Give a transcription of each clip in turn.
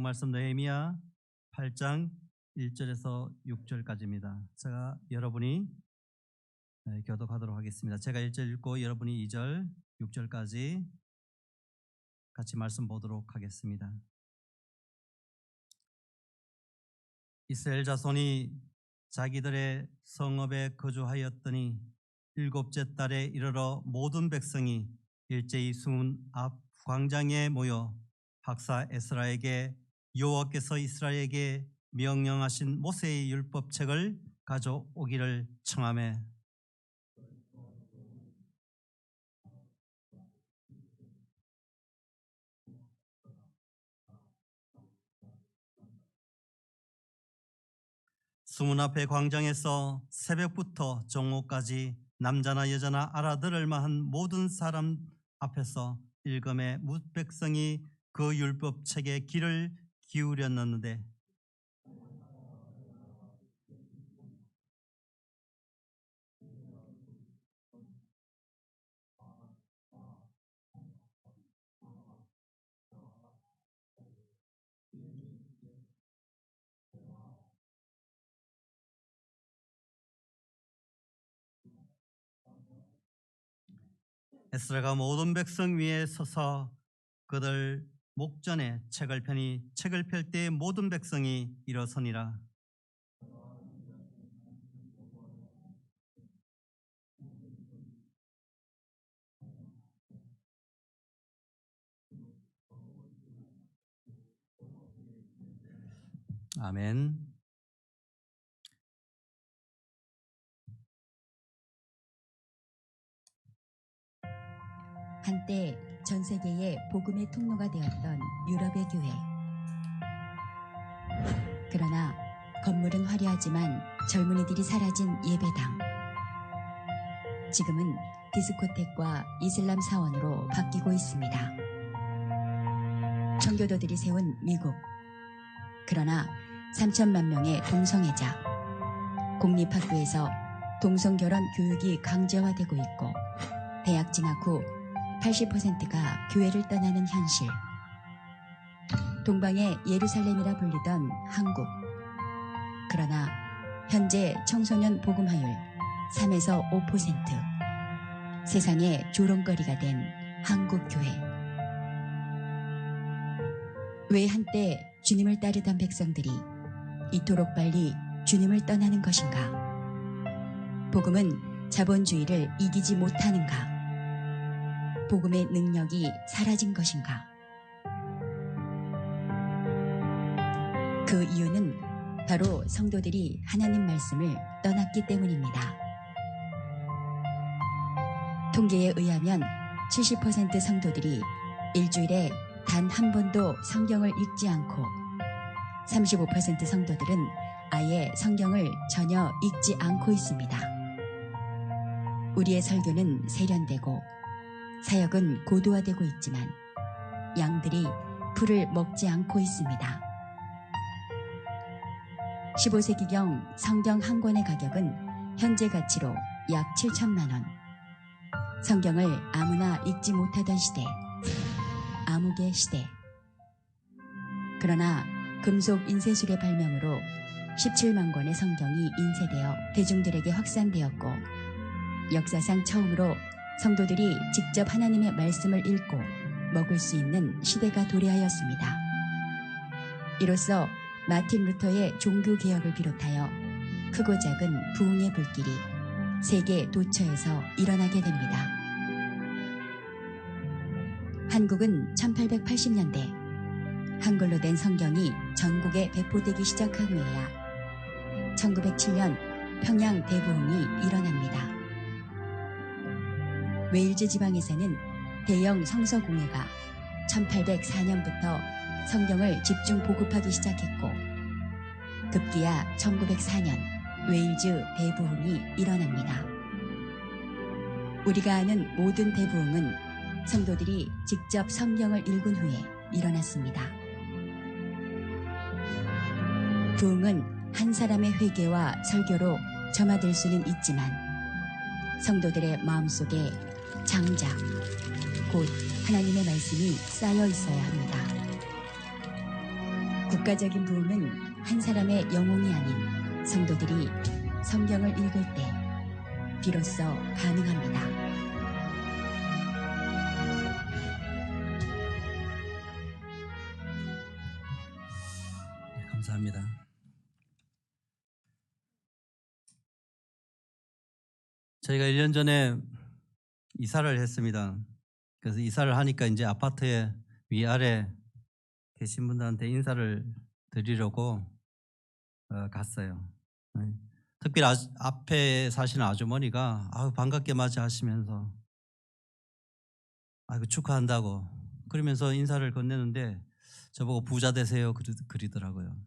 말씀 느헤미야 8장 1절에서 6절까지입니다. 제가 여러분이 교독하도록 하겠습니다. 제가 1절 읽고 여러분이 2절, 6절까지 같이 말씀 보도록 하겠습니다. 이스라엘 자손이 자기들의 성읍에 거주하였더니 일곱째 달에 이르러 모든 백성이 일제히 수문 앞 광장에 모여 박사 에스라에게 여호와께서 이스라엘에게 명령하신 모세의 율법책을 가져오기를 청하매 수문 앞의 광장에서 새벽부터 정오까지 남자나 여자나 알아들을 만한 모든 사람 앞에서 일검에 뭇 백성이 그 율법책에 귀를 기울였는데 에스라가 모든 백성 위에 서서 그들 목전에 책을 펴니 책을 펼 때 모든 백성이 일어서니라. 아멘. 한때 전 세계의 복음의 통로가 되었던 유럽의 교회. 그러나 건물은 화려하지만 젊은이들이 사라진 예배당. 지금은 디스코텍과 이슬람 사원으로 바뀌고 있습니다. 청교도들이 세운 미국. 그러나 3천만 명의 동성애자. 공립학교에서 동성결혼 교육이 강제화되고 있고 대학 진학 후 80%가 교회를 떠나는 현실. 동방의 예루살렘이라 불리던 한국. 그러나 현재 청소년 복음화율 3에서 5%. 세상의 조롱거리가 된 한국교회. 왜 한때 주님을 따르던 백성들이 이토록 빨리 주님을 떠나는 것인가? 복음은 자본주의를 이기지 못하는가? 복음의 능력이 사라진 것인가? 그 이유는 바로 성도들이 하나님 말씀을 떠났기 때문입니다. 통계에 의하면 70% 성도들이 일주일에 단 한 번도 성경을 읽지 않고 35% 성도들은 아예 성경을 전혀 읽지 않고 있습니다. 우리의 설교는 세련되고 사역은 고도화되고 있지만 양들이 풀을 먹지 않고 있습니다. 15세기경 성경 한 권의 가격은 현재 가치로 약 7천만 원. 성경을 아무나 읽지 못하던 시대, 암흑의 시대. 그러나 금속 인쇄술의 발명으로 17만 권의 성경이 인쇄되어 대중들에게 확산되었고 역사상 처음으로 성도들이 직접 하나님의 말씀을 읽고 먹을 수 있는 시대가 도래하였습니다. 이로써 마틴 루터의 종교개혁을 비롯하여 크고 작은 부흥의 불길이 세계 도처에서 일어나게 됩니다. 한국은 1880년대 한글로 된 성경이 전국에 배포되기 시작한 후에야 1907년 평양 대부흥이 일어납니다. 웨일즈 지방에서는 대형 성서공회가 1804년부터 성경을 집중 보급하기 시작했고 급기야 1904년 웨일즈 대부흥이 일어납니다. 우리가 아는 모든 대부흥은 성도들이 직접 성경을 읽은 후에 일어났습니다. 부흥은 한 사람의 회개와 설교로 점화될 수는 있지만 성도들의 마음속에 장작, 곧 하나님의 말씀이 쌓여 있어야 합니다. 국가적인 부흥은 한 사람의 영웅이 아닌 성도들이 성경을 읽을 때 비로소 가능합니다. 네, 감사합니다. 저희가 1년 전에 이사를 했습니다. 그래서 이사를 하니까 이제 아파트에 위아래 계신 분들한테 인사를 드리려고 갔어요. 네. 특별히 앞에 사시는 아주머니가 반갑게 맞이하시면서 축하한다고 그러면서 인사를 건네는데 저보고 부자 되세요 그러더라고요.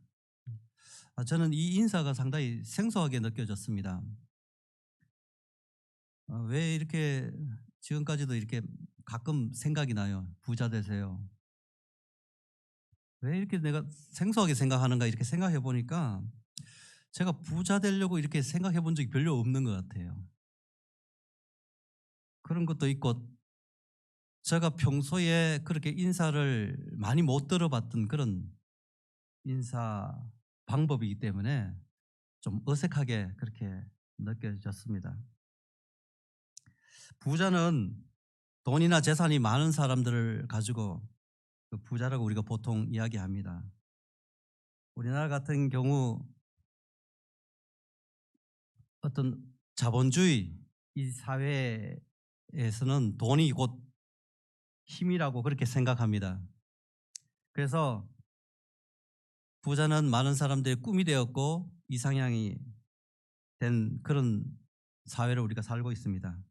저는 이 인사가 상당히 생소하게 느껴졌습니다. 왜 이렇게 지금까지도 이렇게 가끔 생각이 나요. 부자 되세요. 왜 이렇게 내가 생소하게 생각하는가 이렇게 생각해 보니까 제가 부자 되려고 이렇게 생각해 본 적이 별로 없는 것 같아요. 그런 것도 있고 제가 평소에 그렇게 인사를 많이 못 들어봤던 그런 인사 방법이기 때문에 좀 어색하게 그렇게 느껴졌습니다. 부자는 돈이나 재산이 많은 사람들을 가지고 그 부자라고 우리가 보통 이야기합니다. 우리나라 같은 경우 어떤 자본주의 이 사회에서는 돈이 곧 힘이라고 그렇게 생각합니다. 그래서 부자는 많은 사람들의 꿈이 되었고 이상향이 된 그런 사회를 우리가 살고 있습니다.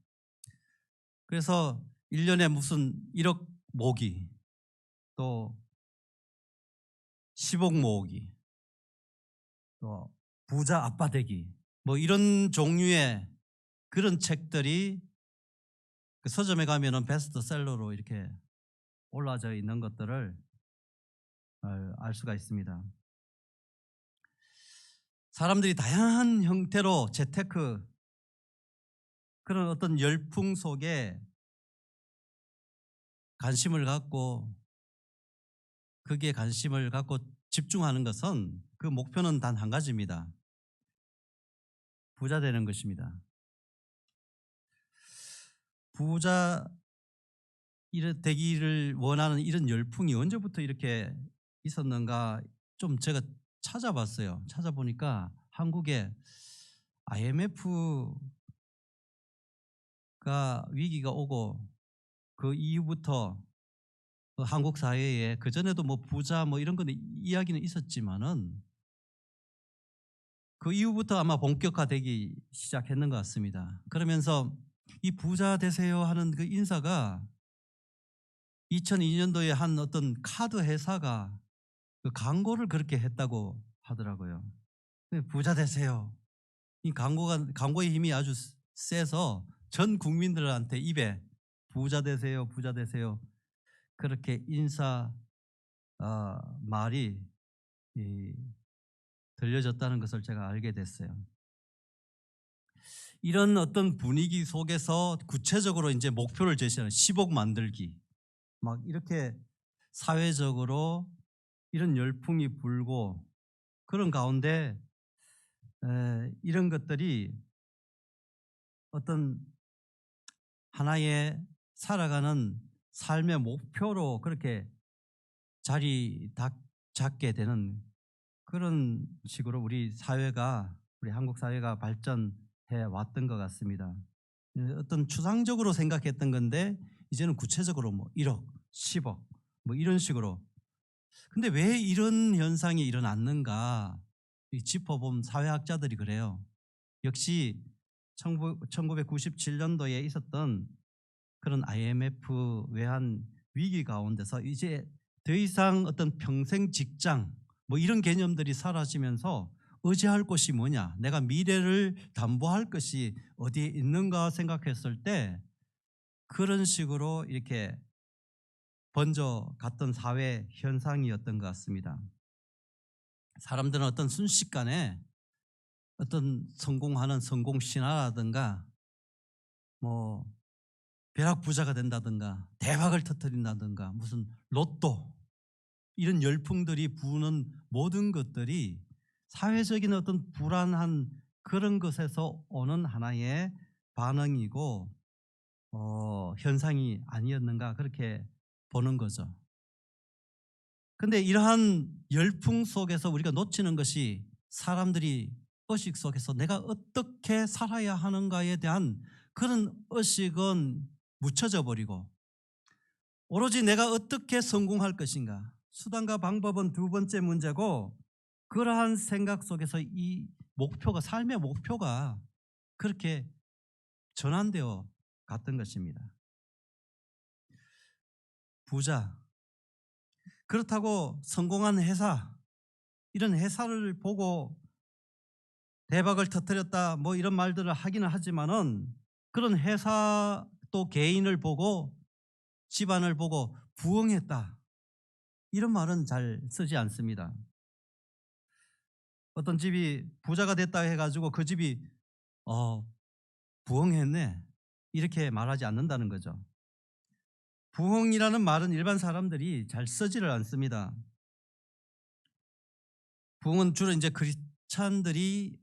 그래서 1년에 무슨 1억 모으기 또 10억 모으기 또 부자 아빠 되기 뭐 이런 종류의 그런 책들이 그 서점에 가면은 베스트셀러로 이렇게 올라져 있는 것들을 알 수가 있습니다. 사람들이 다양한 형태로 재테크 그런 어떤 열풍 속에 관심을 갖고 거기에 관심을 갖고 집중하는 것은 그 목표는 단 한 가지입니다. 부자 되는 것입니다. 부자 되기를 원하는 이런 열풍이 언제부터 이렇게 있었는가 좀 제가 찾아봤어요. 찾아보니까 한국에 IMF가 위기가 오고 그 이후부터 그 한국 사회에 그전에도 뭐 부자 뭐 이런 거는 이야기는 있었지만은 그 이후부터 아마 본격화되기 시작했는 것 같습니다. 그러면서 이 부자 되세요 하는 그 인사가 2002년도에 한 어떤 카드 회사가 그 광고를 그렇게 했다고 하더라고요. 부자 되세요. 이 광고의 힘이 아주 세서 전 국민들한테 입에 부자 되세요, 부자 되세요. 그렇게 인사 말이 들려졌다는 것을 제가 알게 됐어요. 이런 어떤 분위기 속에서 구체적으로 이제 목표를 제시하는 10억 만들기 막 이렇게 사회적으로 이런 열풍이 불고 그런 가운데 이런 것들이 어떤 하나의 살아가는 삶의 목표로 그렇게 자리 잡게 되는 그런 식으로 우리 한국 사회가 발전해 왔던 것 같습니다. 어떤 추상적으로 생각했던 건데 이제는 구체적으로 뭐 1억, 10억 뭐 이런 식으로. 근데 왜 이런 현상이 일어났는가 짚어본 사회학자들이 그래요. 역시 1997년도에 있었던 그런 IMF 외환 위기 가운데서 이제 더 이상 어떤 평생 직장 뭐 이런 개념들이 사라지면서 의지할 것이 뭐냐, 내가 미래를 담보할 것이 어디에 있는가 생각했을 때 그런 식으로 이렇게 번져갔던 사회 현상이었던 것 같습니다. 사람들은 어떤 순식간에 어떤 성공하는 성공 신화라든가 뭐 벼락 부자가 된다든가 대박을 터뜨린다든가 무슨 로또 이런 열풍들이 부는 모든 것들이 사회적인 어떤 불안한 그런 것에서 오는 하나의 반응이고 현상이 아니었는가 그렇게 보는 거죠. 근데 이러한 열풍 속에서 우리가 놓치는 것이 사람들이 의식 속에서 내가 어떻게 살아야 하는가에 대한 그런 의식은 묻혀져 버리고 오로지 내가 어떻게 성공할 것인가 수단과 방법은 두 번째 문제고 그러한 생각 속에서 이 목표가 삶의 목표가 그렇게 전환되어 갔던 것입니다. 부자 그렇다고 성공한 회사 이런 회사를 보고 대박을 터뜨렸다 뭐 이런 말들을 하기는 하지만은 그런 회사 또 개인을 보고 집안을 보고 부흥했다 이런 말은 잘 쓰지 않습니다. 어떤 집이 부자가 됐다 해가지고 그 집이 부흥했네 이렇게 말하지 않는다는 거죠. 부흥이라는 말은 일반 사람들이 잘 쓰지를 않습니다. 부흥은 주로 이제 크리스찬들이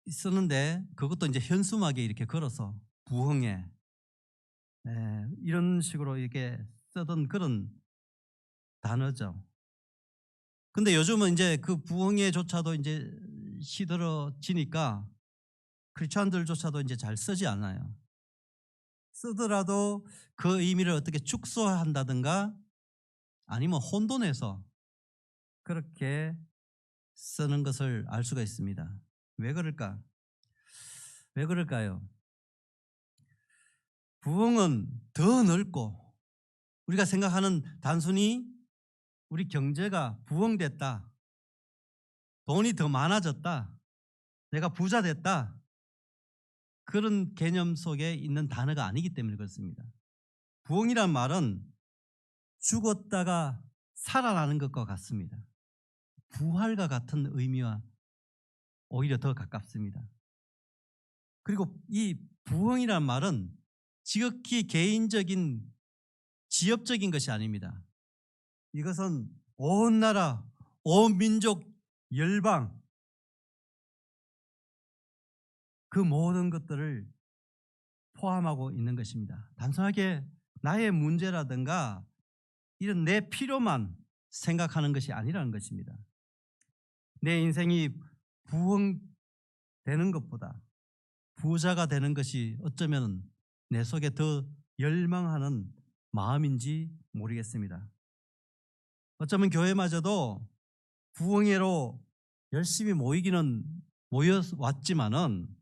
쓰는데 그것도 이제 현수막에 이렇게 걸어서 부흥해 이런 식으로 이렇게 쓰던 그런 단어죠. 근데 요즘은 이제 그 부흥회조차도 이제 시들어지니까 크리스천들조차도 이제 잘 쓰지 않아요. 쓰더라도 그 의미를 어떻게 축소한다든가 아니면 혼돈해서 그렇게 쓰는 것을 알 수가 있습니다. 왜 그럴까? 왜 그럴까요? 부흥은 더 넓고 우리가 생각하는 단순히 우리 경제가 부흥됐다. 돈이 더 많아졌다. 내가 부자 됐다. 그런 개념 속에 있는 단어가 아니기 때문에 그렇습니다. 부흥이란 말은 죽었다가 살아나는 것과 같습니다. 부활과 같은 의미와 오히려 더 가깝습니다. 그리고 이 부흥이란 말은 지극히 개인적인 지역적인 것이 아닙니다. 이것은 온 나라, 온 민족, 열방 그 모든 것들을 포함하고 있는 것입니다. 단순하게 나의 문제라든가 이런 내 필요만 생각하는 것이 아니라는 것입니다. 내 인생이 부흥되는 것보다 부자가 되는 것이 어쩌면 내 속에 더 열망하는 마음인지 모르겠습니다. 어쩌면 교회마저도 부흥회로 열심히 모여왔지만은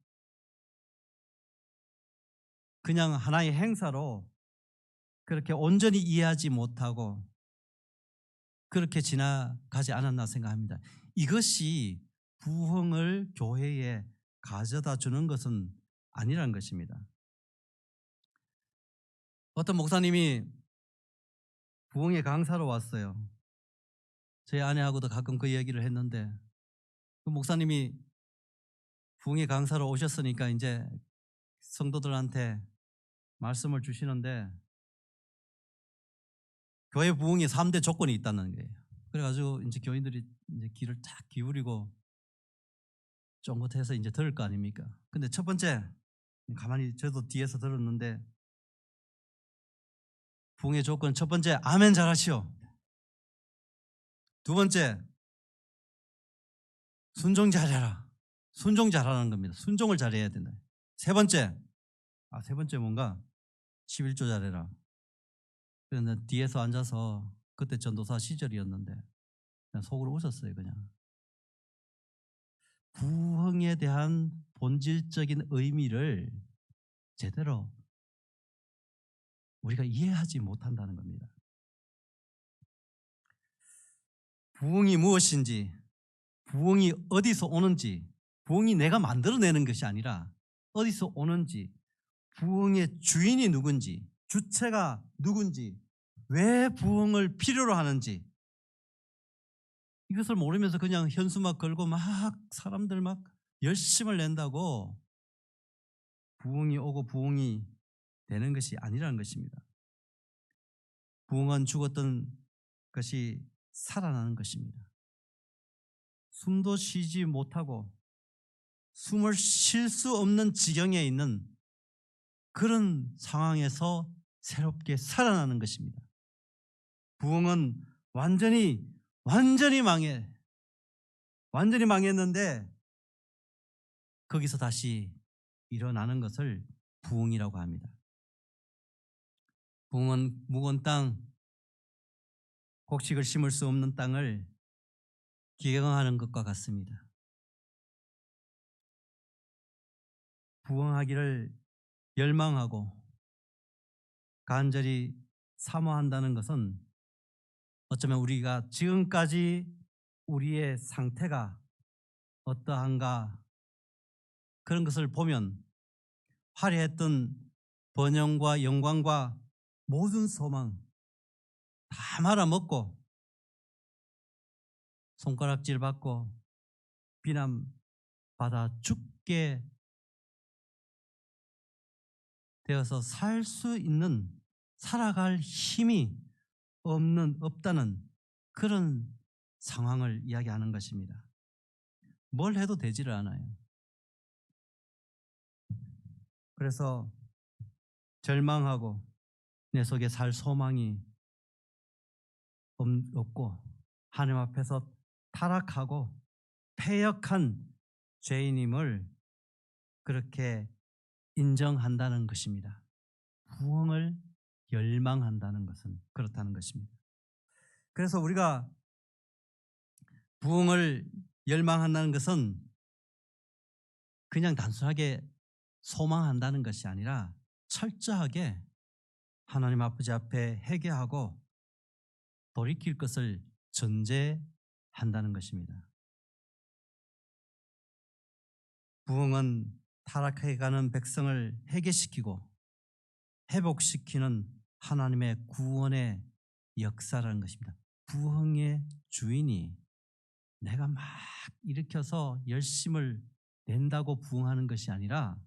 그냥 하나의 행사로 그렇게 온전히 이해하지 못하고 그렇게 지나가지 않았나 생각합니다. 이것이 부흥을 교회에 가져다 주는 것은 아니라는 것입니다. 어떤 목사님이 부흥회 강사로 왔어요. 저희 아내하고도 가끔 그 얘기를 했는데 그 목사님이 부흥회 강사로 오셨으니까 이제 성도들한테 말씀을 주시는데 교회 부흥에 3대 조건이 있다는 거예요. 그래가지고 이제 교인들이 이제 귀를 딱 기울이고 쫑긋해서 이제 들을 거 아닙니까? 근데 첫 번째 가만히 저도 뒤에서 들었는데 부흥의 조건 첫 번째 아멘 잘하시오. 두 번째 순종 잘해라. 순종 잘하는 겁니다. 순종을 잘해야 된다. 세 번째 세 번째 뭔가 11조 잘해라. 그런데 뒤에서 앉아서 그때 전도사 시절이었는데 그냥 속으로 웃었어요. 그냥 부흥에 대한 본질적인 의미를 제대로 우리가 이해하지 못한다는 겁니다. 부흥이 무엇인지, 부흥이 어디서 오는지, 부흥이 내가 만들어내는 것이 아니라 어디서 오는지, 부흥의 주인이 누군지, 주체가 누군지, 왜 부흥을 필요로 하는지 이것을 모르면서 그냥 현수막 걸고 막 사람들 막 열심을 낸다고 부흥이 오고 부흥이 되는 것이 아니라는 것입니다. 부흥은 죽었던 것이 살아나는 것입니다. 숨도 쉬지 못하고 숨을 쉴 수 없는 지경에 있는 그런 상황에서 새롭게 살아나는 것입니다. 부흥은 완전히 망했는데 거기서 다시 일어나는 것을 부흥이라고 합니다. 부흥은 묵은 땅, 곡식을 심을 수 없는 땅을 기경하는 것과 같습니다. 부흥하기를 열망하고 간절히 사모한다는 것은 어쩌면 우리가 지금까지 우리의 상태가 어떠한가 그런 것을 보면 화려했던 번영과 영광과 모든 소망 다 말아먹고 손가락질 받고 비난받아 죽게 되어서 살 수 있는 살아갈 힘이 없다는 그런 상황을 이야기하는 것입니다. 뭘 해도 되지를 않아요. 그래서 절망하고 내 속에 살 소망이 없고 하나님 앞에서 타락하고 패역한 죄인임을 그렇게 인정한다는 것입니다. 부흥을 열망한다는 것은 그렇다는 것입니다. 그래서 우리가 부흥을 열망한다는 것은 그냥 단순하게 소망한다는 것이 아니라 철저하게 하나님 아버지 앞에 회개하고 돌이킬 것을 전제한다는 것입니다. 부흥은 타락해가는 백성을 회개시키고 회복시키는 하나님의 구원의 역사라는 것입니다. 부흥의 주인이 내가 막 일으켜서 열심을 낸다고 부흥하는 것이 아니라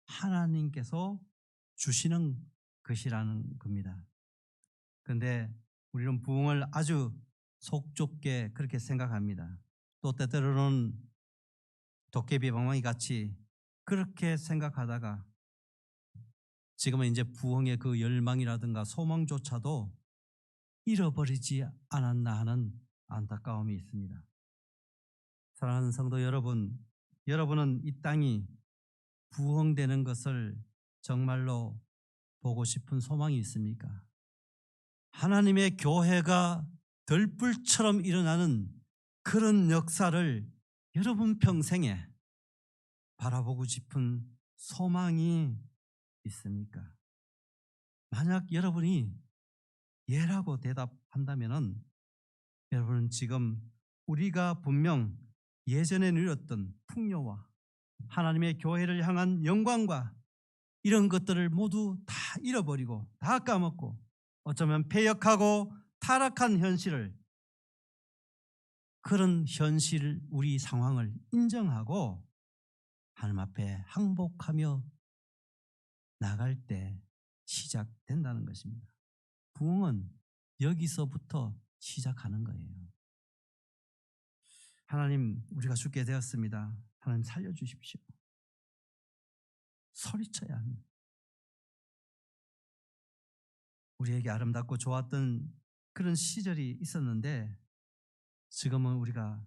하나님께서 주시는 것이라는 겁니다. 그런데 우리는 부흥을 아주 속 좁게 그렇게 생각합니다. 또 때때로는 도깨비 방망이 같이 그렇게 생각하다가 지금은 이제 부흥의 그 열망이라든가 소망조차도 잃어버리지 않았나 하는 안타까움이 있습니다. 사랑하는 성도 여러분, 여러분은 이 땅이 부흥되는 것을 정말로 보고 싶은 소망이 있습니까? 하나님의 교회가 들불처럼 일어나는 그런 역사를 여러분 평생에 바라보고 싶은 소망이 있습니까? 만약 여러분이 예라고 대답한다면 여러분은 지금 우리가 분명 예전에 누렸던 풍요와 하나님의 교회를 향한 영광과 이런 것들을 모두 다 잃어버리고 다 까먹고 어쩌면 패역하고 타락한 현실을 그런 현실 우리 상황을 인정하고 하나님 앞에 항복하며 나갈 때 시작된다는 것입니다. 부흥은 여기서부터 시작하는 거예요. 하나님, 우리가 죽게 되었습니다. 하나님 살려주십시오. 소리쳐야 합니다. 우리에게 아름답고 좋았던 그런 시절이 있었는데 지금은 우리가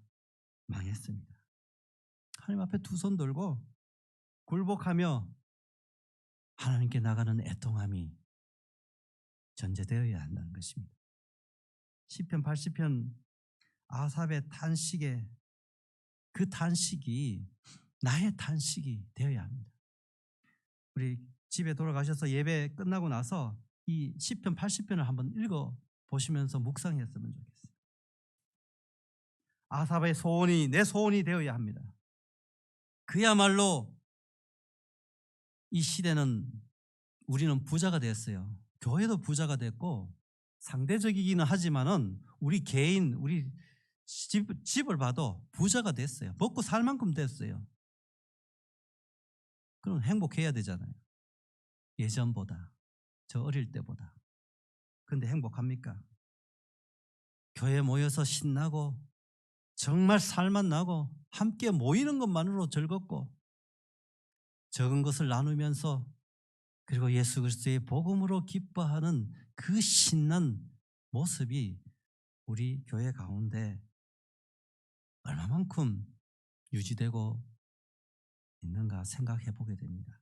망했습니다. 하나님 앞에 두 손 들고 굴복하며 하나님께 나가는 애통함이 전제되어야 한다는 것입니다. 시편 80편 아삽의 탄식에 그 탄식이 나의 탄식이 되어야 합니다. 우리 집에 돌아가셔서 예배 끝나고 나서 이 시편 80편을 한번 읽어 보시면서 묵상했으면 좋겠어요. 아삽의 소원이 내 소원이 되어야 합니다. 그야말로 이 시대는 우리는 부자가 됐어요. 교회도 부자가 됐고 상대적이기는 하지만은 우리 개인 우리 집을 봐도 부자가 됐어요. 먹고 살 만큼 됐어요. 그럼 행복해야 되잖아요. 예전보다 저 어릴 때보다. 근데 행복합니까? 교회 모여서 신나고 정말 살만 나고 함께 모이는 것만으로 즐겁고 적은 것을 나누면서 그리고 예수 그리스도의 복음으로 기뻐하는 그 신난 모습이 우리 교회 가운데 얼마만큼 유지되고 있는가 생각해 보게 됩니다.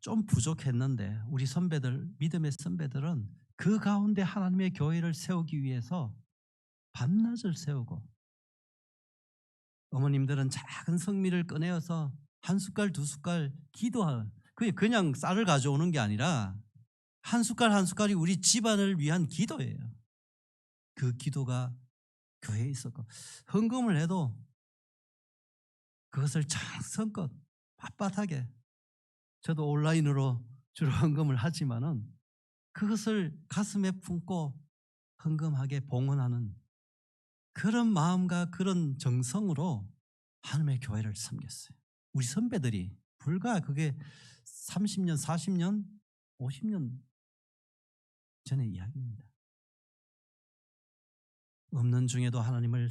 좀 부족했는데 우리 선배들, 믿음의 선배들은 그 가운데 하나님의 교회를 세우기 위해서 밤낮을 세우고 어머님들은 작은 성미를 꺼내어서 한 숟갈 두 숟갈 기도하는, 그게 그냥 쌀을 가져오는 게 아니라 한 숟갈 한 숟갈이 우리 집안을 위한 기도예요. 그 기도가 교회에 있었고 헌금을 해도 그것을 정성껏 빳빳하게, 저도 온라인으로 주로 헌금을 하지만은 그것을 가슴에 품고 헌금하게 봉헌하는 그런 마음과 그런 정성으로 하나님의 교회를 섬겼어요. 우리 선배들이 불과 그게 30년, 40년, 50년 전의 이야기입니다. 없는 중에도 하나님을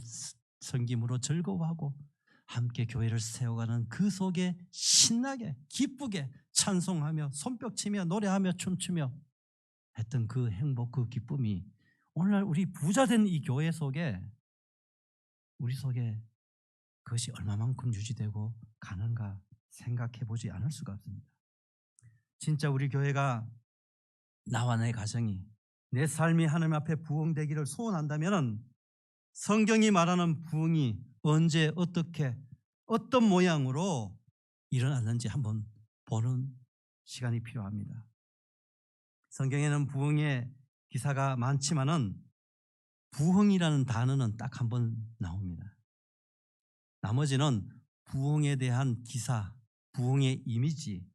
섬김으로 즐거워하고 함께 교회를 세워가는 그 속에 신나게 기쁘게 찬송하며 손뼉치며 노래하며 춤추며 했던 그 행복, 그 기쁨이 오늘날 우리 부자된 이 교회 속에, 우리 속에 그것이 얼마만큼 유지되고 가는가 생각해 보지 않을 수가 없습니다. 진짜 우리 교회가, 나와 내 가정이, 내 삶이 하나님 앞에 부흥되기를 소원한다면 성경이 말하는 부흥이 언제 어떻게 어떤 모양으로 일어났는지 한번 보는 시간이 필요합니다. 성경에는 부흥의 기사가 많지만은 부흥이라는 단어는 딱 한 번 나옵니다. 나머지는 부흥에 대한 기사, 부흥의 이미지,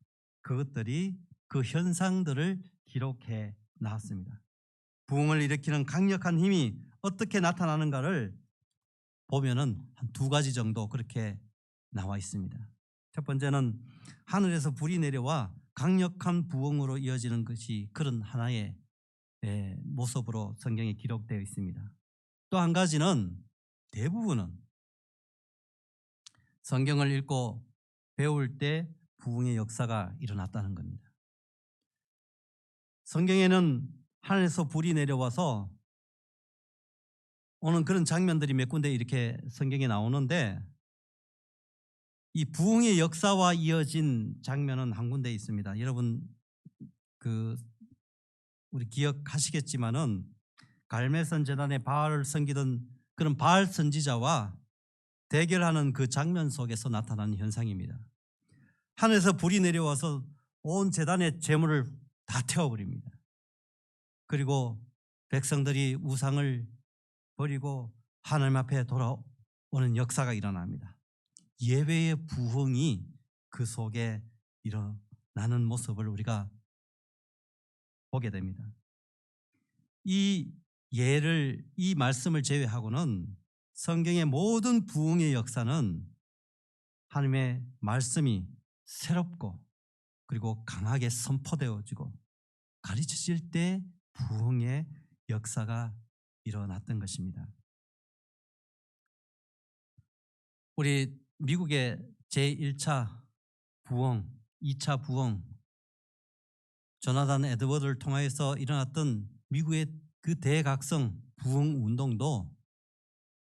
그것들이 그 현상들을 기록해 나왔습니다. 부흥을 일으키는 강력한 힘이 어떻게 나타나는가를 보면은 한 두 가지 정도 그렇게 나와 있습니다. 첫 번째는 하늘에서 불이 내려와 강력한 부흥으로 이어지는 것이 그런 하나의 모습으로 성경에 기록되어 있습니다. 또 한 가지는, 대부분은 성경을 읽고 배울 때 부흥의 역사가 일어났다는 겁니다. 성경에는 하늘에서 불이 내려와서 오는 그런 장면들이 몇 군데 이렇게 성경에 나오는데, 이 부흥의 역사와 이어진 장면은 한 군데 있습니다. 여러분 우리 기억하시겠지만은 갈멜선 제단에 바알을 섬기던 그런 바알 선지자와 대결하는 그 장면 속에서 나타나는 현상입니다. 하늘에서 불이 내려와서 온 제단의 제물을 다 태워버립니다. 그리고 백성들이 우상을 버리고 하나님 앞에 돌아오는 역사가 일어납니다. 예배의 부흥이 그 속에 일어나는 모습을 우리가 보게 됩니다. 이 말씀을 제외하고는 성경의 모든 부흥의 역사는 하나님의 말씀이 새롭고 그리고 강하게 선포되어지고 가르쳐질 때 부흥의 역사가 일어났던 것입니다. 우리 미국의 제1차 부흥, 2차 부흥, 조나단 에드워드를 통하여서 일어났던 미국의 그 대각성 부흥 운동도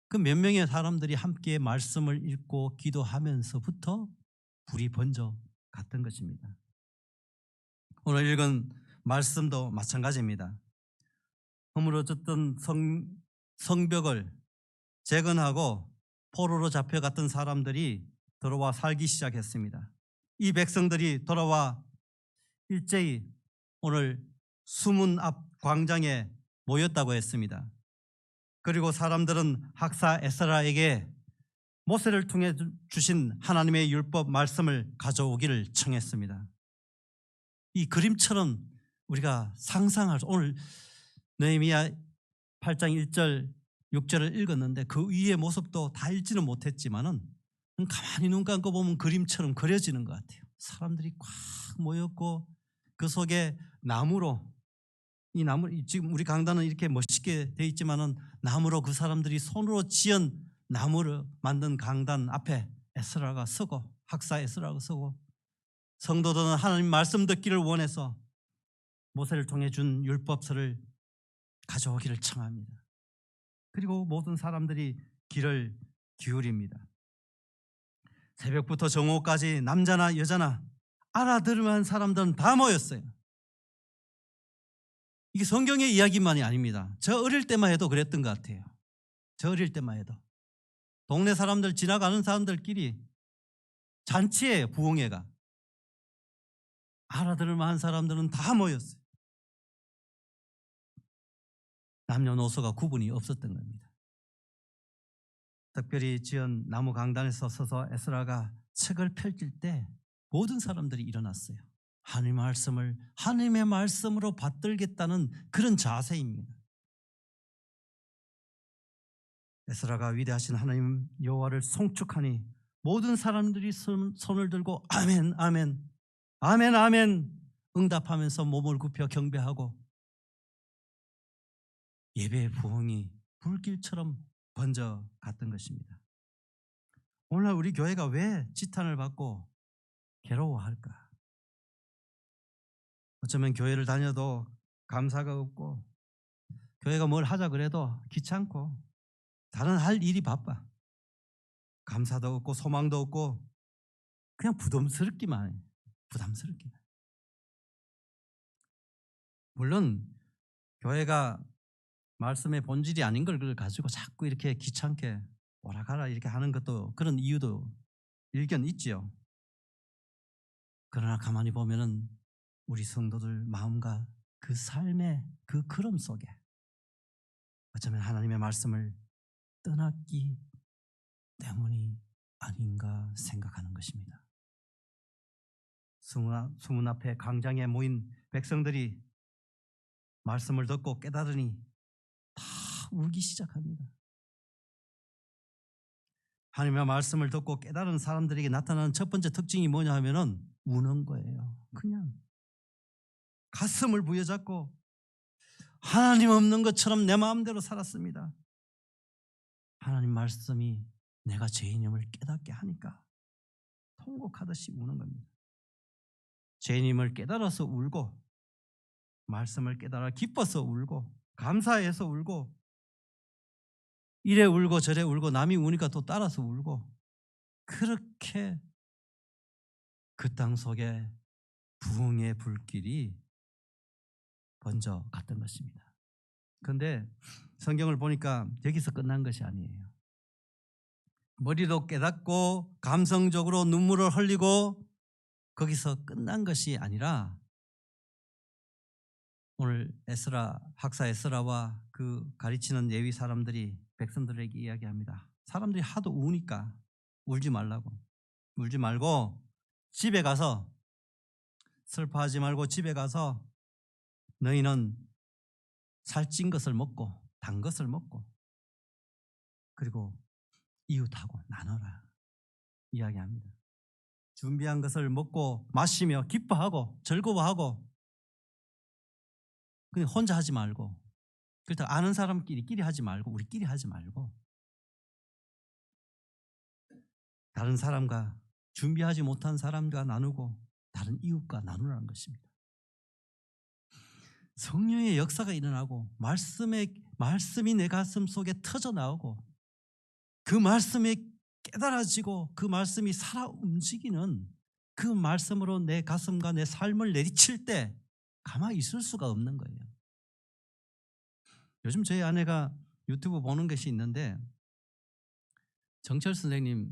그 몇 명의 사람들이 함께 말씀을 읽고 기도하면서부터 불이 번져 갔던 것입니다. 오늘 읽은 말씀도 마찬가지입니다. 허물어졌던 성벽을 재건하고 포로로 잡혀갔던 사람들이 돌아와 살기 시작했습니다. 이 백성들이 돌아와 일제히 오늘 수문 앞 광장에 모였다고 했습니다. 그리고 사람들은 학사 에스라에게 모세를 통해 주신 하나님의 율법 말씀을 가져오기를 청했습니다. 이 그림처럼 우리가 상상할 수, 오늘 느헤미야 8장 1절 6절을 읽었는데 그 위의 모습도 다 읽지는 못했지만은 가만히 눈 감고 보면 그림처럼 그려지는 것 같아요. 사람들이 꽉 모였고 그 속에 나무로 이 나무, 지금 우리 강단은 이렇게 멋있게 돼 있지만은 나무로 그 사람들이 손으로 지은 나무를 만든 강단 앞에 에스라가 서고, 학사 에스라가 서고, 성도들은 하나님 말씀 듣기를 원해서 모세를 통해 준 율법서를 가져오기를 청합니다. 그리고 모든 사람들이 귀를 기울입니다. 새벽부터 정오까지 남자나 여자나 알아들을 만한 사람들은 다 모였어요. 이게 성경의 이야기만이 아닙니다. 저 어릴 때만 해도 그랬던 것 같아요. 저 어릴 때만 해도 동네 사람들, 지나가는 사람들끼리 잔치예요. 부흥회가. 알아들을 만한 사람들은 다 모였어요. 남녀노소가 구분이 없었던 겁니다. 특별히 지은 나무 강단에서 서서 에스라가 책을 펼칠 때 모든 사람들이 일어났어요. 하나님의 말씀으로 받들겠다는 그런 자세입니다. 에스라가 위대하신 하나님 여호와를 송축하니 모든 사람들이 손을 들고 아멘 아멘 아멘 아멘 응답하면서 몸을 굽혀 경배하고 예배의 부흥이 불길처럼 번져 갔던 것입니다. 오늘날 우리 교회가 왜 지탄을 받고 괴로워할까? 어쩌면 교회를 다녀도 감사가 없고 교회가 뭘 하자 그래도 귀찮고 다른 할 일이 바빠. 감사도 없고 소망도 없고 그냥 부담스럽기만 해. 부담스럽기만. 물론 교회가 말씀의 본질이 아닌 걸 가지고 자꾸 이렇게 귀찮게 오라가라 이렇게 하는 것도 그런 이유도 일견 있지요. 그러나 가만히 보면은 우리 성도들 마음과 그 삶의 그 걸음 속에 어쩌면 하나님의 말씀을 떠났기 때문이 아닌가 생각하는 것입니다. 수문 앞에 광장에 모인 백성들이 말씀을 듣고 깨달으니 다 울기 시작합니다. 하나님의 말씀을 듣고 깨달은 사람들에게 나타나는 첫 번째 특징이 뭐냐 하면은 우는 거예요. 그냥 가슴을 부여잡고 하나님 없는 것처럼 내 마음대로 살았습니다. 하나님 말씀이 내가 죄인임을 깨닫게 하니까 통곡하듯이 우는 겁니다. 죄인임을 깨달아서 울고 말씀을 깨달아 기뻐서 울고 감사해서 울고 이래 울고 저래 울고 남이 우니까 또 따라서 울고 그렇게 그 땅 속에 부흥의 불길이 번져 갔던 것입니다. 그런데 성경을 보니까 여기서 끝난 것이 아니에요. 머리로 깨닫고 감성적으로 눈물을 흘리고 거기서 끝난 것이 아니라 오늘 학사 에스라와 그 가르치는 예위 사람들이 백성들에게 이야기합니다. 사람들이 하도 우니까 울지 말고 집에 가서 슬퍼하지 말고 집에 가서 너희는 살찐 것을 먹고 단 것을 먹고 그리고 이웃하고 나눠라 이야기합니다. 준비한 것을 먹고 마시며 기뻐하고 즐거워하고 그냥 혼자 하지 말고 그렇다고 아는 사람끼리 하지 말고 우리끼리 하지 말고 다른 사람과 준비하지 못한 사람과 나누고 다른 이웃과 나누라는 것입니다. 성령의 역사가 일어나고 말씀이 내 가슴 속에 터져 나오고 그 말씀이 깨달아지고 그 말씀이 살아 움직이는 그 말씀으로 내 가슴과 내 삶을 내리칠 때 가만히 있을 수가 없는 거예요. 요즘 저희 아내가 유튜브 보는 것이 있는데 정철 선생님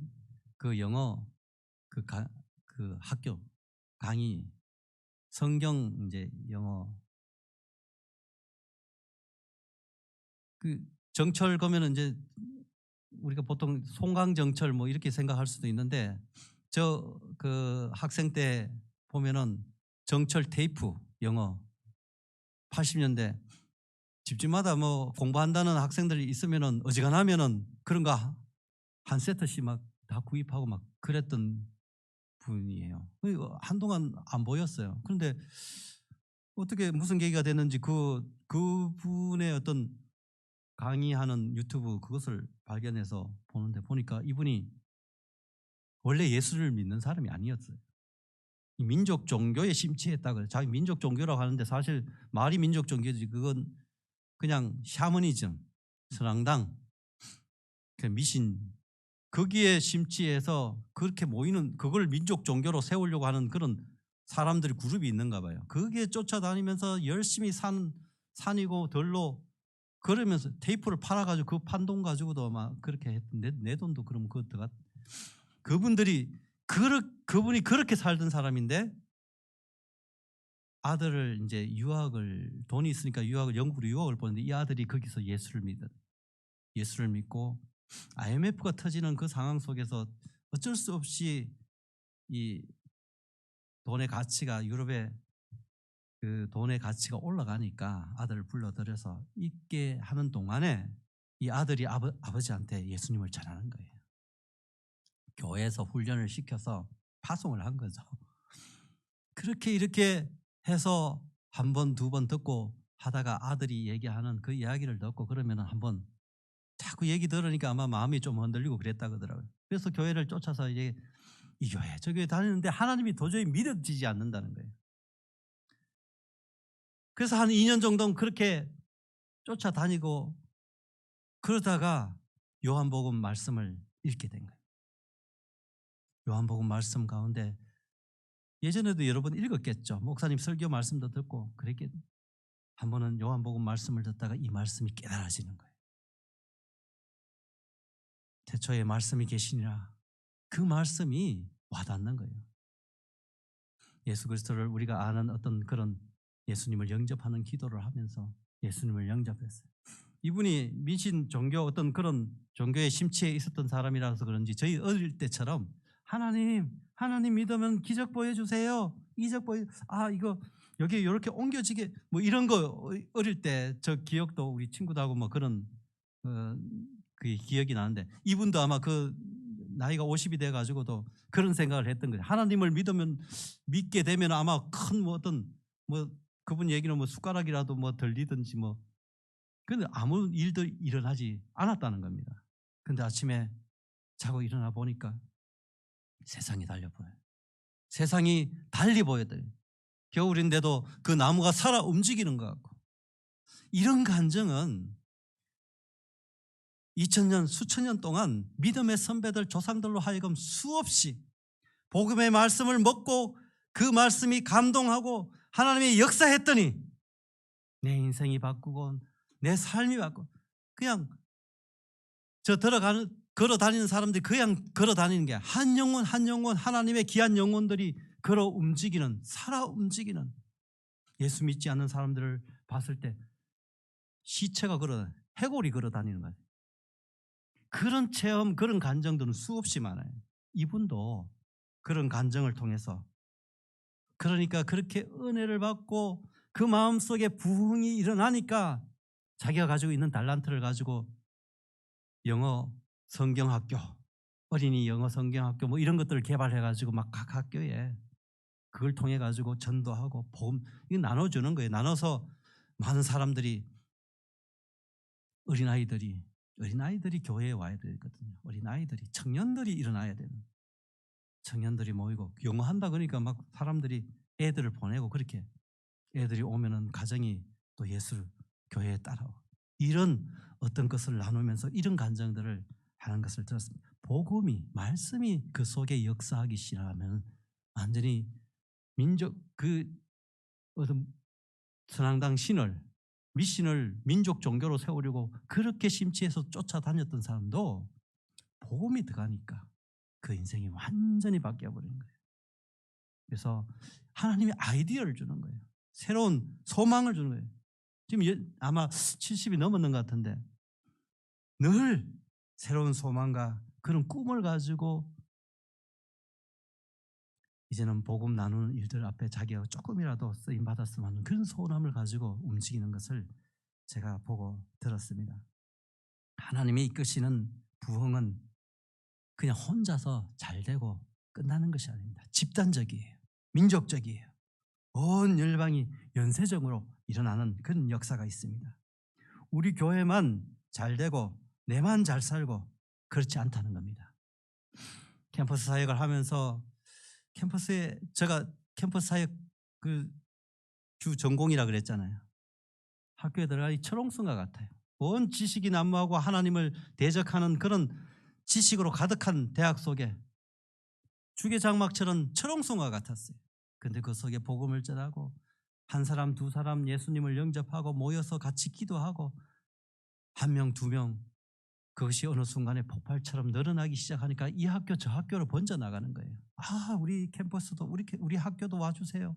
그 영어 그 학교 강의 성경 이제 영어 그 정철 그러면 이제 우리가 보통 송강정철 뭐 이렇게 생각할 수도 있는데 저 그 학생 때 보면은 정철 테이프 영어 80년대 집집마다 뭐 공부한다는 학생들이 있으면은 어지간하면은 그런 거 한 세트씩 막 다 구입하고 막 그랬던 분이에요. 한동안 안 보였어요. 그런데 어떻게 무슨 계기가 됐는지 그분의 어떤 강의하는 유튜브 그것을 발견해서 보는데 보니까 이분이 원래 예수를 믿는 사람이 아니었어요. 이 민족 종교에 심취했다 그래. 자기 민족 종교라고 하는데 사실 말이 민족 종교지 그건 그냥 샤머니즘, 선앙당, 그 미신 거기에 심취해서 그렇게 모이는 그걸 민족 종교로 세우려고 하는 그런 사람들이 그룹이 있는가 봐요. 그게 쫓아다니면서 열심히 산이고 들로 그러면서 테이프를 팔아가지고 그 판 돈 가지고도 막 그렇게 내 돈도 그러면 그거 들어가. 그분들이 그분이 그렇게 살던 사람인데 아들을 이제 유학을 돈이 있으니까 유학을 영국으로 유학을 보는데 이 아들이 거기서 예수를 믿고 IMF가 터지는 그 상황 속에서 어쩔 수 없이 이 돈의 가치가 유럽의 그 돈의 가치가 올라가니까 아들을 불러들여서 있게 하는 동안에 이 아들이 아버지한테 예수님을 전하는 거예요. 교회에서 훈련을 시켜서 파송을 한 거죠. 그렇게 이렇게 해서 한 번, 두 번 듣고 하다가 아들이 얘기하는 그 이야기를 듣고 그러면 한번 자꾸 얘기 들으니까 아마 마음이 좀 흔들리고 그랬다 그러더라고요. 그래서 교회를 쫓아서 이제 이 교회 저 교회 다니는데 하나님이 도저히 믿어지지 않는다는 거예요. 그래서 한 2년 정도는 그렇게 쫓아다니고 그러다가 요한복음 말씀을 읽게 된 거예요. 요한복음 말씀 가운데 예전에도 여러 번 읽었겠죠. 목사님 설교 말씀도 듣고 그랬겠. 한 번은 요한복음 말씀을 듣다가 이 말씀이 깨달아지는 거예요. 태초에 말씀이 계시니라. 그 말씀이 와닿는 거예요. 예수 그리스도를 우리가 아는 어떤 그런 예수님을 영접하는 기도를 하면서 예수님을 영접했어요. 이분이 미신 종교 어떤 그런 종교에 심취해 있었던 사람이라서 그런지 저희 어릴 때처럼 하나님 믿으면 기적 보여주세요. 이적 이거 여기 이렇게 옮겨지게 뭐 이런 거 어릴 때 저 기억도 우리 친구들하고 뭐 그런 그 기억이 나는데 이분도 아마 그 나이가 50이 돼 가지고도 그런 생각을 했던 거예요. 하나님을 믿게 되면 아마 큰 뭐 어떤 뭐 그분 얘기는 뭐 숟가락이라도 뭐 들리든지 뭐 근데 아무 일도 일어나지 않았다는 겁니다. 근데 아침에 자고 일어나 보니까 세상이 달려 보여요. 세상이 달리 보여요. 겨울인데도 그 나무가 살아 움직이는 것 같고 이런 감정은 2000년 수천 년 동안 믿음의 선배들 조상들로 하여금 수없이 복음의 말씀을 먹고 그 말씀이 감동하고 하나님의 역사했더니 내 인생이 바꾸고 내 삶이 바꾸고 그냥 걸어 다니는 사람들이 그냥 걸어 다니는 게 한 영혼 한 영혼 하나님의 귀한 영혼들이 걸어 움직이는 살아 움직이는 예수 믿지 않는 사람들을 봤을 때 시체가 해골이 걸어 다니는 거예요. 그런 체험 그런 감정들은 수없이 많아요. 이분도 그런 감정을 통해서 그러니까 그렇게 은혜를 받고 그 마음속에 부흥이 일어나니까 자기가 가지고 있는 달란트를 가지고 영어 성경학교, 어린이 영어 성경학교 뭐 이런 것들을 개발해 가지고 막 각 학교에 그걸 통해 가지고 전도하고 복음 이거 나눠주는 거예요. 나눠서 많은 사람들이 어린아이들이 교회에 와야 되거든요. 어린아이들이 청년들이 일어나야 되는 청년들이 모이고 영어 한다 그러니까 막 사람들이 애들을 보내고 그렇게 애들이 오면은 가정이 또 예수 교회에 따라오고 이런 어떤 것을 나누면서 이런 감정들을 하는 것을 들었습니다. 복음이 말씀이 그 속에 역사하기 시작하면 완전히 민족 그 어떤 선앙당 미신을 민족 종교로 세우려고 그렇게 심취해서 쫓아다녔던 사람도 복음이 들어가니까 그 인생이 완전히 바뀌어버리는 거예요. 그래서 하나님이 아이디어를 주는 거예요. 새로운 소망을 주는 거예요. 지금 아마 70이 넘었는 것 같은데 늘 새로운 소망과 그런 꿈을 가지고 이제는 복음 나누는 일들 앞에 자기가 조금이라도 쓰임 받았으면 하는 그런 소원함을 가지고 움직이는 것을 제가 보고 들었습니다. 하나님이 이끄시는 부흥은 그냥 혼자서 잘 되고 끝나는 것이 아닙니다. 집단적이에요. 민족적이에요. 온 열방이 연쇄적으로 일어나는 그런 역사가 있습니다. 우리 교회만 잘 되고 내만 잘 살고 그렇지 않다는 겁니다. 캠퍼스 사역을 하면서 캠퍼스에 제가 캠퍼스 사역 그 주 전공이라 그랬잖아요. 학교에 들어가니 철옹성과 같아요. 온 지식이 난무하고 하나님을 대적하는 그런 지식으로 가득한 대학 속에 주계장막처럼 철옹성과 같았어요. 근데 그 속에 복음을 전하고 한 사람 두 사람 예수님을 영접하고 모여서 같이 기도하고 한 명 두 명 그것이 어느 순간에 폭발처럼 늘어나기 시작하니까 이 학교 저 학교로 번져나가는 거예요. 아, 우리 캠퍼스도 우리 학교도 와주세요.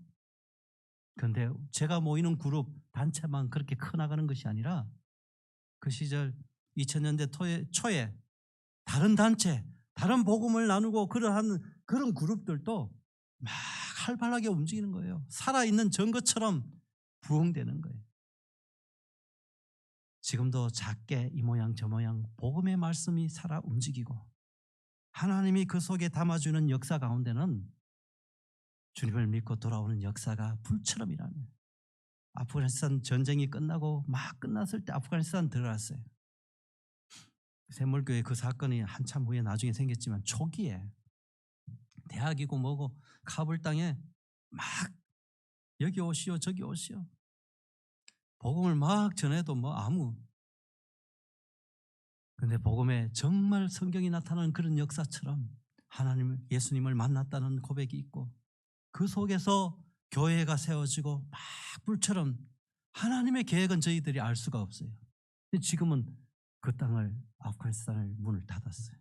그런데 제가 모이는 그룹 단체만 그렇게 커나가는 것이 아니라 그 시절 2000년대 초에 다른 단체, 다른 복음을 나누고 그러한 그런 그룹들도 막 활발하게 움직이는 거예요. 살아있는 증거처럼 부흥되는 거예요. 지금도 작게 이 모양 저 모양 복음의 말씀이 살아 움직이고 하나님이 그 속에 담아주는 역사 가운데는 주님을 믿고 돌아오는 역사가 불처럼 일어나요. 아프가니스탄 전쟁이 끝나고 막 끝났을 때 아프가니스탄 들어갔어요. 샘물교회 그 사건이 한참 후에 나중에 생겼지만 초기에 대학이고 뭐고 카불 땅에 막 여기 오시오 저기 오시오 복음을 막 전해도 뭐 아무 근데 복음에 정말 성경이 나타나는 그런 역사처럼 하나님을 예수님을 만났다는 고백이 있고 그 속에서 교회가 세워지고 막 불처럼 하나님의 계획은 저희들이 알 수가 없어요. 지금은 그 땅을 아프가니스탄을 문을 닫았어요.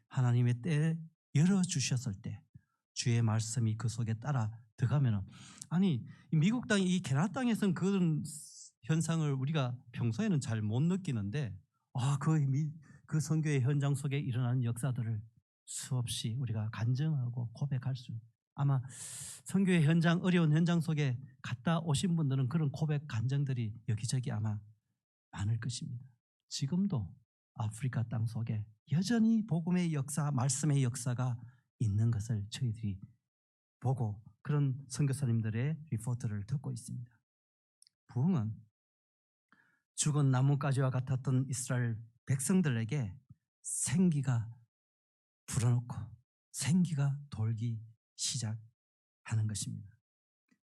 하나님의 때에 열어주셨을 때 주의 말씀이 그 속에 따라 들어가면 아니 미국 땅 이 캐나다 땅에서는 그런 현상을 우리가 평소에는 잘 못 느끼는데 그 선교의 현장 속에 일어나는 역사들을 수없이 우리가 간증하고 고백할 수 아마 선교의 현장 어려운 현장 속에 갔다 오신 분들은 그런 고백 간증들이 여기저기 아마 많을 것입니다. 지금도 아프리카 땅 속에 여전히 복음의 역사, 말씀의 역사가 있는 것을 저희들이 보고 그런 선교사님들의 리포트를 듣고 있습니다. 부흥은 죽은 나뭇가지와 같았던 이스라엘 백성들에게 생기가 불어넣고 생기가 돌기 시작하는 것입니다.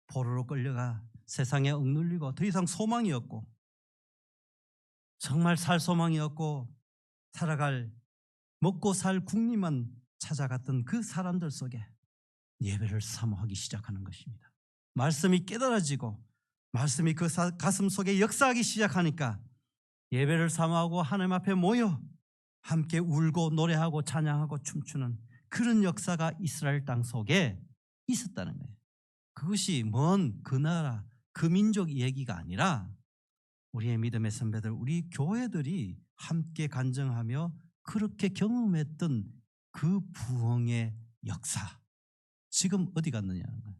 포로로 끌려가 세상에 억눌리고 더 이상 소망이 없고 정말 살 소망이 없고 살아갈 먹고 살 국리만 찾아갔던 그 사람들 속에 예배를 사모하기 시작하는 것입니다. 말씀이 깨달아지고 말씀이 그 가슴 속에 역사하기 시작하니까 예배를 사모하고 하나님 앞에 모여 함께 울고 노래하고 찬양하고 춤추는 그런 역사가 이스라엘 땅 속에 있었다는 거예요. 그것이 먼 그 나라 그 민족 얘기가 아니라 우리의 믿음의 선배들 우리 교회들이 함께 간증하며 그렇게 경험했던 그 부흥의 역사 지금 어디 갔느냐는 거예요.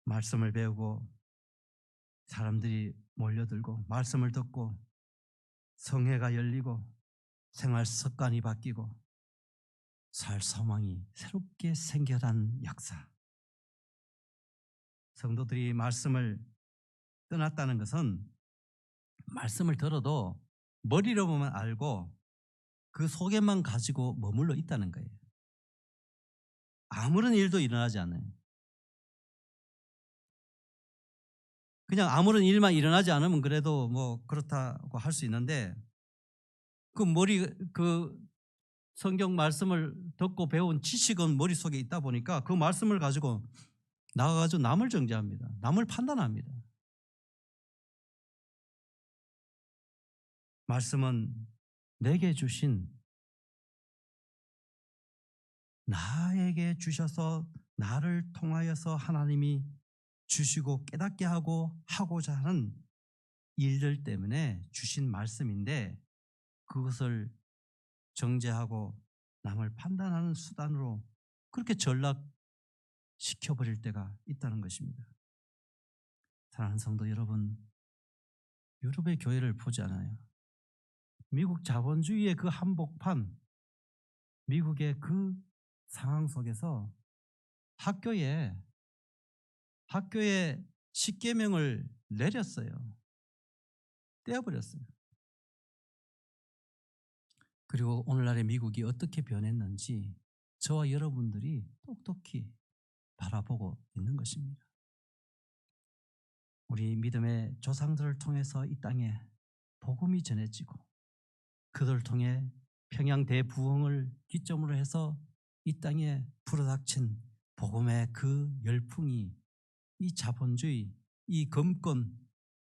말씀을 배우고 사람들이 몰려들고 말씀을 듣고 성회가 열리고 생활 습관이 바뀌고 살 소망이 새롭게 생겨난 역사. 성도들이 말씀을 떠났다는 것은 말씀을 들어도 머리로 보면 알고 그 속에만 가지고 머물러 있다는 거예요. 아무런 일도 일어나지 않아요. 그냥 아무런 일만 일어나지 않으면 그래도 뭐 그렇다고 할 수 있는데 그 성경 말씀을 듣고 배운 지식은 머릿속에 있다 보니까 그 말씀을 가지고 나가가지고 남을 정죄합니다. 남을 판단합니다. 말씀은 내게 주신 나에게 주셔서 나를 통하여서 하나님이 주시고 깨닫게 하고 하고자 하는 일들 때문에 주신 말씀인데 그것을 정죄하고 남을 판단하는 수단으로 그렇게 전락시켜버릴 때가 있다는 것입니다. 사랑하는 성도 여러분, 유럽의 교회를 보지 않아요. 미국 자본주의의 그 한복판, 미국의 그 상황 속에서 학교에 십계명을 내렸어요. 떼어버렸어요. 그리고 오늘날의 미국이 어떻게 변했는지 저와 여러분들이 똑똑히 바라보고 있는 것입니다. 우리 믿음의 조상들을 통해서 이 땅에 복음이 전해지고 그들을 통해 평양 대부흥을 기점으로 해서 이 땅에 불어닥친 복음의 그 열풍이 이 자본주의, 이 금권,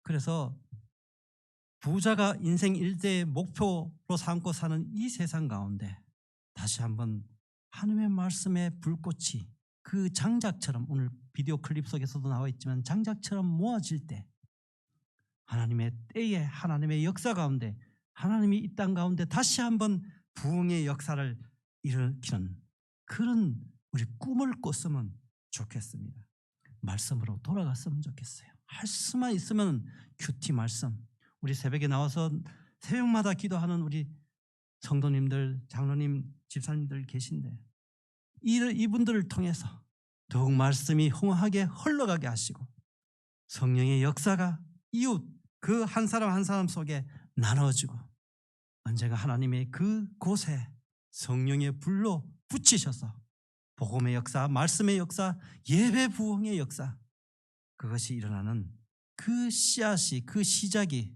그래서 부자가 인생 일대의 목표로 삼고 사는 이 세상 가운데 다시 한번 하나님의 말씀의 불꽃이 그 장작처럼, 오늘 비디오 클립 속에서도 나와 있지만 장작처럼 모아질 때 하나님의 때에 하나님의 역사 가운데 하나님이 이 땅 가운데 다시 한번 부흥의 역사를 일으키는 그런 우리 꿈을 꿨으면 좋겠습니다. 말씀으로 돌아갔으면 좋겠어요. 할 수만 있으면 큐티 말씀, 우리 새벽에 나와서 새벽마다 기도하는 우리 성도님들, 장로님, 집사님들 계신데 이분들을 통해서 더욱 말씀이 흥하게 흘러가게 하시고 성령의 역사가 이웃 그 한 사람 한 사람 속에 나눠지고 언젠가 하나님의 그 곳에 성령의 불로 붙이셔서 복음의 역사, 말씀의 역사, 예배 부흥의 역사, 그것이 일어나는 그 씨앗이, 그 시작이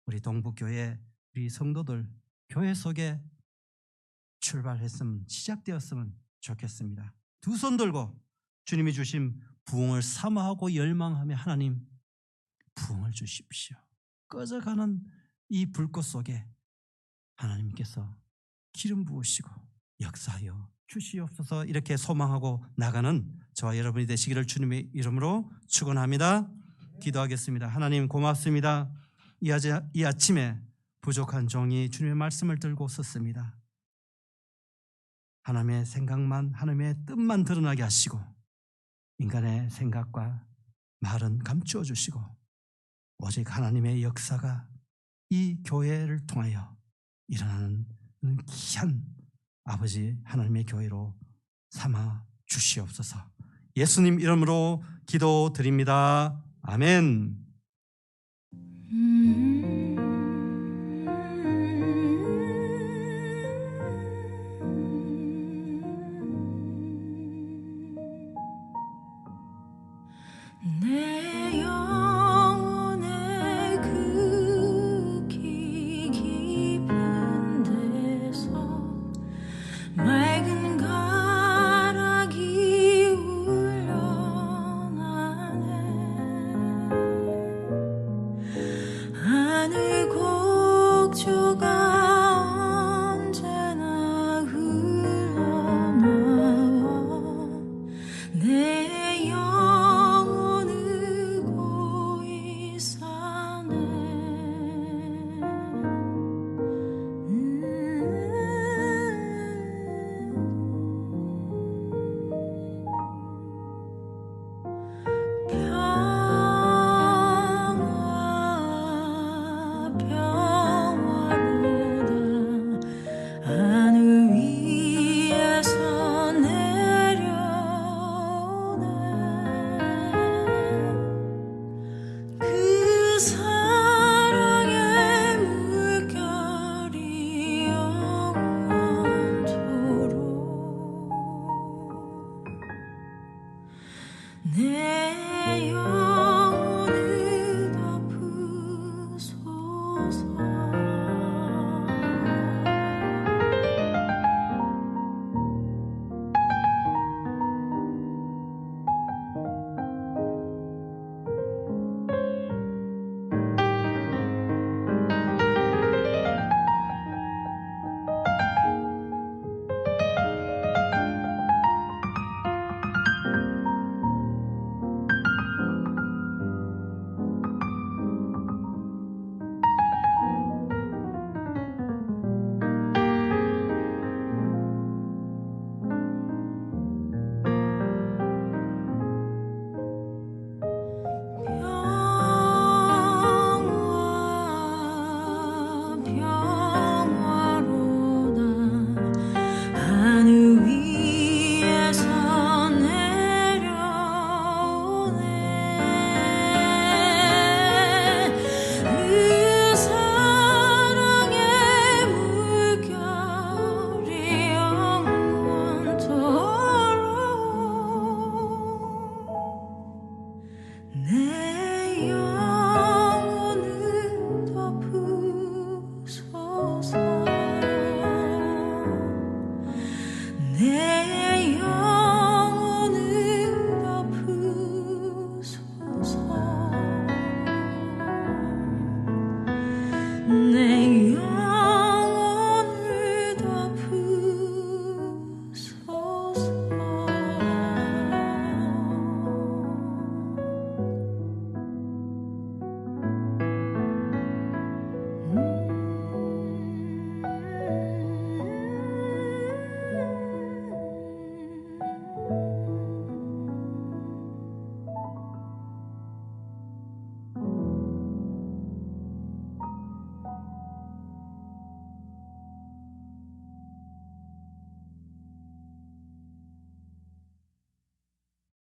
우리 동북교회 우리 성도들 교회 속에 출발했으면, 시작되었으면 좋겠습니다. 두 손 들고 주님이 주신 부흥을 사모하고 열망하며 하나님 부흥을 주십시오. 꺼져가는 이 불꽃 속에 하나님께서 기름 부으시고 역사하여 주시옵소서. 이렇게 소망하고 나가는 저와 여러분이 되시기를 주님의 이름으로 축원합니다. 기도하겠습니다. 하나님 고맙습니다. 이 아침에 부족한 종이 주님의 말씀을 들고 섰습니다. 하나님의 생각만, 하나님의 뜻만 드러나게 하시고 인간의 생각과 말은 감추어 주시고 오직 하나님의 역사가 이 교회를 통하여 일어나는 귀한 아버지 하나님의 교회로 삼아 주시옵소서. 예수님 이름으로 기도드립니다. 아멘. 내 영혼의 극히 깊은 데서 맑은 가락이 울려나네. 하늘 곡조가 언제나 흘러나와 내 영혼을 고이 사네. 평화로다 하늘 위에서 내려오네. 그 사랑의 물결이 영원토록 내